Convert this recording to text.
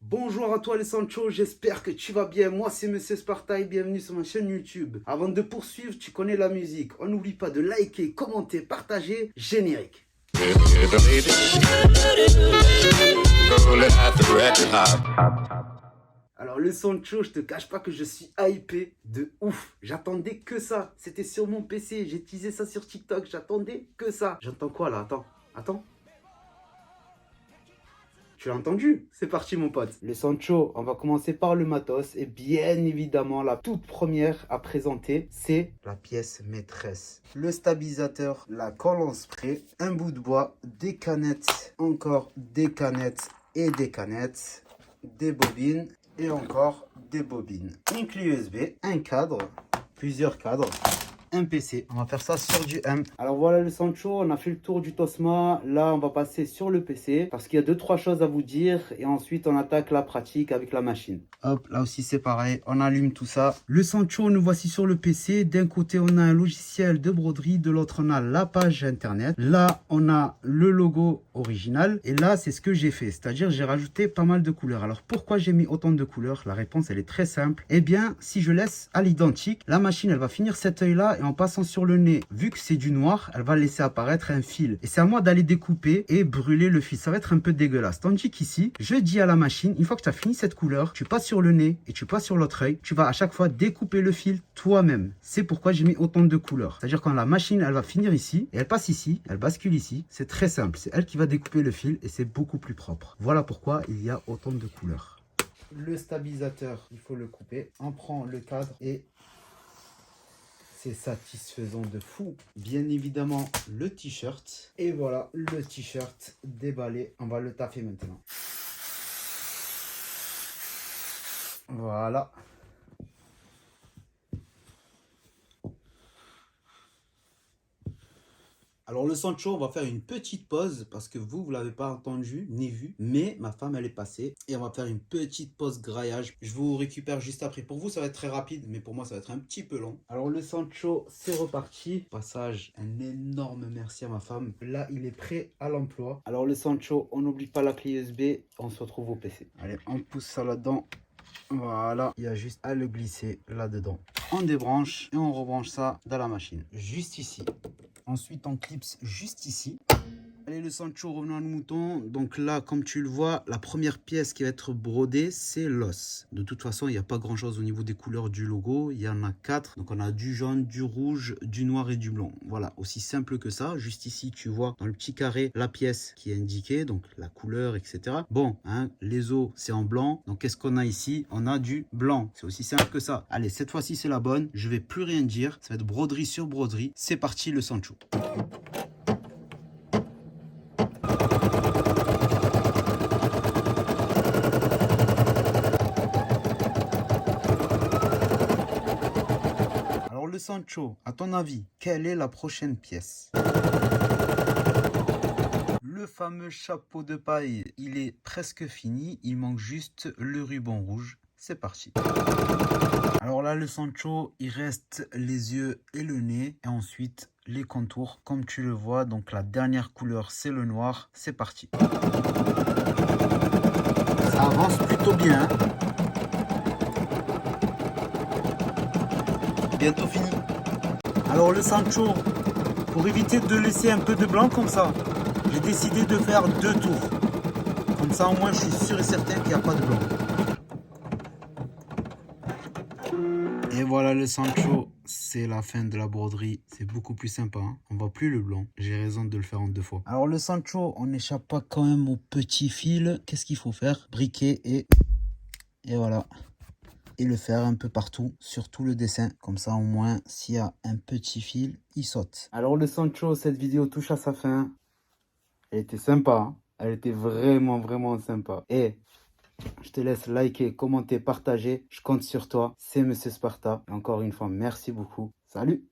Bonjour à toi les Sancho, j'espère que tu vas bien. Moi c'est Monsieur Sparta et bienvenue sur ma chaîne YouTube. Avant de poursuivre, tu connais la musique. On n'oublie pas de liker, commenter, partager. Générique. Alors le Sancho, je te cache pas que je suis hypé de ouf. J'attendais que ça. C'était sur mon PC, j'ai teasé ça sur TikTok. J'attendais que ça. J'entends quoi là? Attends. Tu l'as entendu? C'est parti mon pote. Le Sancho, on va commencer par le matos. Et bien évidemment, la toute première à présenter, c'est la pièce maîtresse. Le stabilisateur, la colle en spray, un bout de bois, des canettes, encore des canettes et des canettes, des bobines et encore des bobines. Une clé USB, un cadre, plusieurs cadres. Un PC, on va faire ça sur du M. Alors voilà le Sancho, on a fait le tour du Tosma. Là on va passer sur le PC parce qu'il y a 2-3 choses à vous dire et ensuite on attaque la pratique avec la machine. Hop, là aussi c'est pareil, on allume tout ça. Le Sancho, nous voici sur le PC. D'un côté on a un logiciel de broderie, de l'autre on a la page internet. Là on a le logo original et là c'est ce que j'ai fait, c'est-à-dire j'ai rajouté pas mal de couleurs. Alors pourquoi j'ai mis autant de couleurs? La réponse elle est très simple. Eh bien si je laisse à l'identique, la machine elle va finir cet œil là et en passant sur le nez, vu que c'est du noir, elle va laisser apparaître un fil. Et c'est à moi d'aller découper et brûler le fil. Ça va être un peu dégueulasse. Tandis qu'ici, je dis à la machine, une fois que tu as fini cette couleur, tu passes sur le nez et tu passes sur l'autre œil, tu vas à chaque fois découper le fil toi-même. C'est pourquoi j'ai mis autant de couleurs. C'est-à-dire quand la machine, elle va finir ici, et elle passe ici, elle bascule ici, c'est très simple. C'est elle qui va découper le fil et c'est beaucoup plus propre. Voilà pourquoi il y a autant de couleurs. Le stabilisateur, il faut le couper. On prend le cadre et c'est satisfaisant de fou. Bien évidemment, le t-shirt. Et voilà, le t-shirt déballé. On va le taffer maintenant. Voilà. Alors le Sancho, on va faire une petite pause parce que vous l'avez pas entendu ni vu, mais ma femme elle est passée et on va faire une petite pause graillage. Je vous récupère juste après. Pour vous ça va être très rapide, mais pour moi ça va être un petit peu long. Alors le Sancho, c'est reparti. Passage, un énorme merci à ma femme. Là il est prêt à l'emploi. Alors le Sancho, on n'oublie pas la clé USB, on se retrouve au PC. Allez, on pousse ça là-dedans. Voilà, il y a juste à le glisser là-dedans. On débranche et on rebranche ça dans la machine, juste ici. Ensuite, on clipse juste ici. Allez, le Sancho, revenons à nos moutons. Donc là, comme tu le vois, la première pièce qui va être brodée, c'est l'os. De toute façon, il n'y a pas grand-chose au niveau des couleurs du logo. Il y en a 4. Donc on a du jaune, du rouge, du noir et du blanc. Voilà, aussi simple que ça. Juste ici, tu vois dans le petit carré la pièce qui est indiquée, donc la couleur, etc. Bon, hein, les os, c'est en blanc. Donc qu'est-ce qu'on a ici? On a du blanc. C'est aussi simple que ça. Allez, cette fois-ci, c'est la bonne. Je vais plus rien dire. Ça va être broderie sur broderie. C'est parti, le Sancho. Alors le Sancho, à ton avis, quelle est la prochaine pièce? Le fameux chapeau de paille, il est presque fini, il manque juste le ruban rouge. C'est parti. Alors là, le Sancho, il reste les yeux et le nez, et ensuite les contours, comme tu le vois. Donc la dernière couleur, c'est le noir. C'est parti. Ça avance plutôt bien, hein. Bientôt fini. Alors le Sancho, pour éviter de laisser un peu de blanc comme ça, j'ai décidé de faire 2 tours. Comme ça au moins je suis sûr et certain qu'il n'y a pas de blanc. Et voilà le Sancho, c'est la fin de la broderie. C'est beaucoup plus sympa, hein. On voit plus le blanc. J'ai raison de le faire en 2 fois. Alors le Sancho, on n'échappe pas quand même au petit fil. Qu'est-ce qu'il faut faire? Briquer et voilà. Et le faire un peu partout, sur tout le dessin. Comme ça, au moins, s'il y a un petit fil, il saute. Alors, le Sancho, cette vidéo touche à sa fin. Elle était sympa, hein. Elle était vraiment sympa. Et je te laisse liker, commenter, partager. Je compte sur toi. C'est Monsieur Sparta. Et encore une fois, merci beaucoup. Salut!